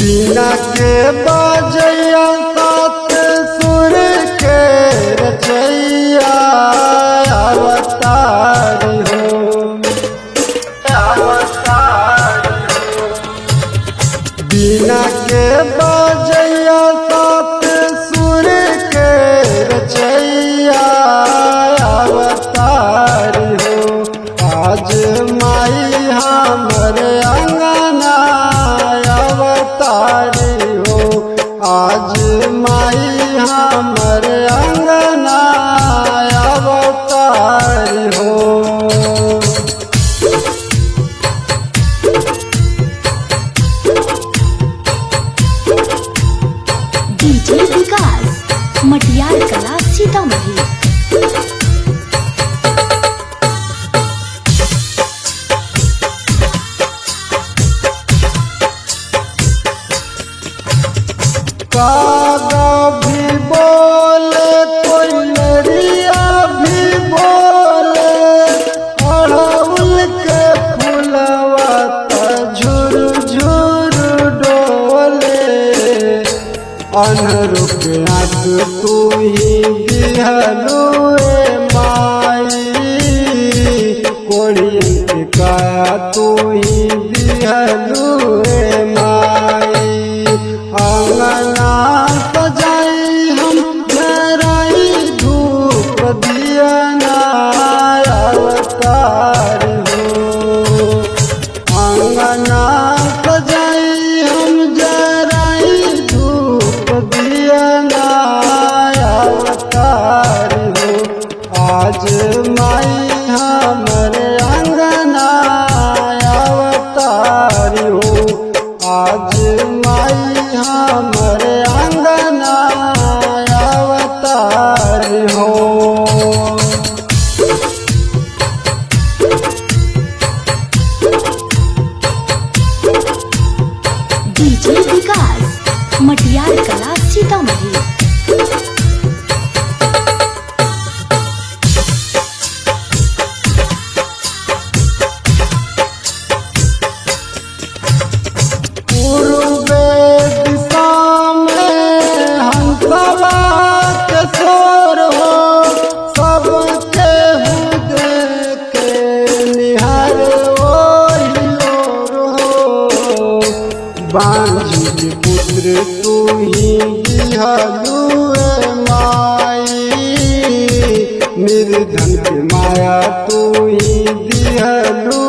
बीना के बजैया सात सुर के रचैया अवतारी हो, अवतारी हो। बीना के बजैया सात सुर के रचैया अवतारी हो। आज माई हमर अंगना अवतारी हो, आज माई हमर अंगना अवतारी हो। डीजे विकास मटियार कला सीतामढ़ी। कागा भी बोले कोई लड़िया भी बोले, अड़हुल के फुलवा झुर झुर डोले। अनहरों के आँख तू ही दिहलुए माई, कोढ़ियन के काया तू ही दिहलुए माई। अंगना सजाई हम जराई धूप दियना अवतारी हो, अंगना सजाई हम जराई धूप दियना अवतारी हो। आज माई हमर अंगना अवतारी हो, आज माई हमर अंगना अवतारी हो। डीजे विकास मटियार कला सीतामढ़ी। पूर्वे दिशा में हंसवा के शोर हो, सबके हृदय के निहार ओहि ओर हो। बांझी के पुत्र तू ही दिहलुए माई, निर्धन के माया तू ही दिहलु